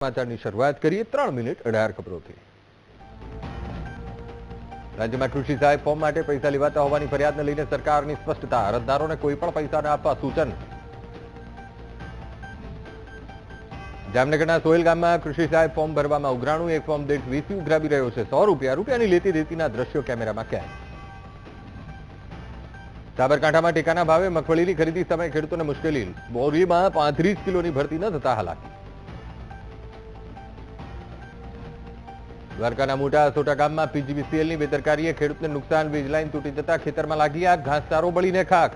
સમાચારની શરૂઆત કરીએ 3 મિનિટ 18 ખબરોથી। રાજ્યમાં કૃષિ સહાય ફોર્મ માટે પૈસા લેવાતા હોવાની ફરિયાદને લઈને સરકારની સ્પષ્ટતા, અરજદારોને કોઈ પણ પૈસા ન આપવા સૂચન। જામનગરના સોહેલ ગામમાં કૃષિ સહાય ફોર્મ ભરવામાં ઉઘરાણું, એક ફોર્મ દીઠ 20 ઉઘરાવી રહ્યો છે 100 રૂપિયા। રૂપિયાની લેતી દેતીના દ્રશ્યો કેમેરામાં કેદ। સાબરકાંઠામાં ટેકાના ભાવે મગફળીની ખરીદી સમયે ખેડૂતોને મુશ્કેલી, બોરીમાં 35 કિલોની ભરતી ન થતા હાલાકી। દ્વારકાના મોટા સોટા ગામમાં પીજીવીસીએલની બેદરકારીએ ખેડૂતને નુકસાન, વીજ લાઈન તૂટી જતા ખેતરમાં લાગી આગ, ઘાસચારો બળીને ખાખ।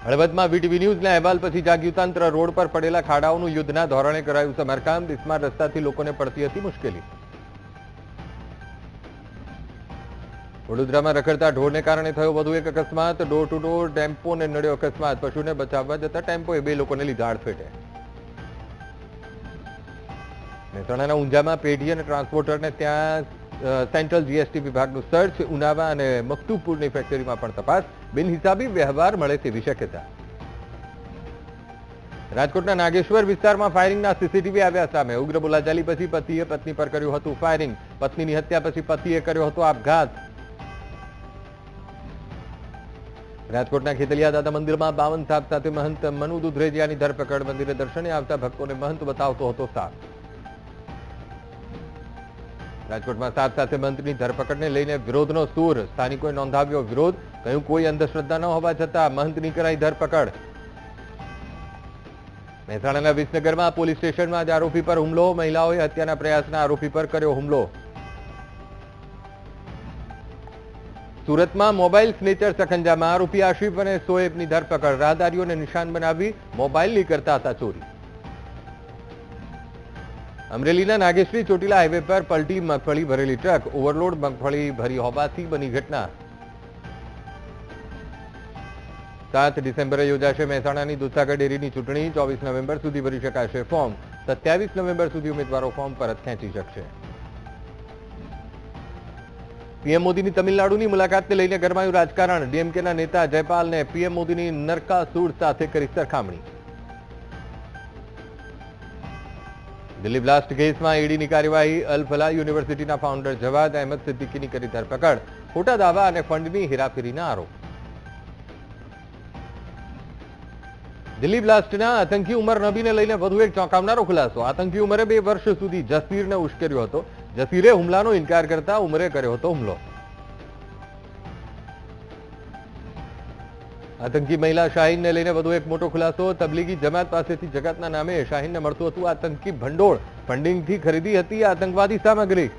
હળવદમાં વીટીવી ન્યૂઝના અહેવાલ પછી જાગ્યું તંત્ર, રોડ પર પડેલા ખાડાઓનું યુદ્ધના ધોરણે કરાયું સમારકામ, બિસ્માર રસ્તાથી લોકોને પડતી હતી મુશ્કેલી। વડોદરામાં રખડતા ઢોરને કારણે થયો વધુ એક અકસ્માત, ડોર ટુ ડોર ટેમ્પોને નડ્યો અકસ્માત, પશુને બચાવવા જતા ટેમ્પોએ 2 લોકોને લીધા આડફેટે। મહેસાણાના ઊંઝામાં પેઢી અને ટ્રાન્સપોર્ટરને ત્યાં સેન્ટ્રલ જીએસટી વિભાગનું સર્ચ, ઉનાવા અને મકતુપુરની ફેક્ટરીમાં પણ તપાસ, બિનહિસાબી વ્યવહાર મળે તેવી શક્યતા। રાજકોટના નાગેશ્વર વિસ્તારમાં ફાયરિંગના સીસીટીવી આવ્યા સામે, ઉગ્ર બોલાચાલી પછી પતિએ પત્ની પર કર્યું હતું ફાયરિંગ, પત્નીની હત્યા પછી પતિએ કર્યો હતો આપઘાત। રાજકોટના ખેતલિયા દાદા મંદિરમાં 52 સાપ સાથે મહંત મનુ દુધરેજિયાની ધરપકડ, મંદિરે દર્શને આવતા ભક્તોને મહંત બતાવતો હતો સાપ। રાજકોટમાં સાપ સાથે મંત્રીની ધરપકડને લઈને વિરોધનો સૂર, સ્થાનિકોએ નોંધાવ્યો વિરોધ, કહ્યું કોઈ અંધશ્રદ્ધા ન હોવા છતાં મહંતની કરાઈ ધરપકડ। મહેસાણાના વિસનગરમાં પોલીસ સ્ટેશનમાં જ આરોપી પર હુમલો, મહિલાઓએ હત્યાના પ્રયાસના આરોપી પર કર્યો હુમલો। સુરતમાં મોબાઈલ સ્નેચર સખંજામાં, આરોપી આશિફ અને સોએબની ધરપકડ, રાહદારીઓને નિશાન બનાવી મોબાઈલની કરતા હતા ચોરી। અમરેલીના નાગેશ્વરી ચોટીલા હાઈવે પર પલટી મગફળી ભરેલી ટ્રક, ઓવરલોડ મગફળી ભરી હોવાથી બની ઘટના। 7 ડિસેમ્બરે યોજાશે મહેસાણાની દૂધસાગર ડેરીની ચૂંટણી, 24 નવેમ્બર સુધી ભરી શકાશે ફોર્મ, 27 નવેમ્બર સુધી ઉમેદવારો ફોર્મ પરત ખેંચી શકશે। પીએમ મોદીની તમિલનાડુની મુલાકાતને લઈને ગરમાયું રાજકારણ, ડીએમકેના નેતા જયપાલને પીએમ મોદીની નરકાસુર સાથે કરી સરખામણી। દિલ્હી બ્લાસ્ટ કેસમાં ઈડીની કાર્યવાહી, અલ ફલાહ યુનિવર્સિટીના ફાઉન્ડર જવાદ અહેમદ સિદ્દીકીની કરી ધરપકડ, ખોટા દાવા અને ફંડની હેરાફેરીના આરોપ। દિલ્હી બ્લાસ્ટના આતંકી ઉમર નબીને લઈને વધુ એક ચોંકાવનારો ખુલાસો, આતંકી ઉમરે 2 વર્ષ સુધી જસીરને ઉશ્કેર્યો હતો, જસીરે હુમલાનો ઇનકાર કરતા ઉમરે કર્યો હતો હુમલો। આતંકી મહિલા શાહીનને લઈને વધુ એક મોટો ખુલાસો, તબલીગી જમાત પાસેથી જકાતના નામે શાહીનને મળતું હતું આતંકી ભંડોળ, ફંડિંગથી ખરીદી હતી આતંકવાદી સામગ્રી।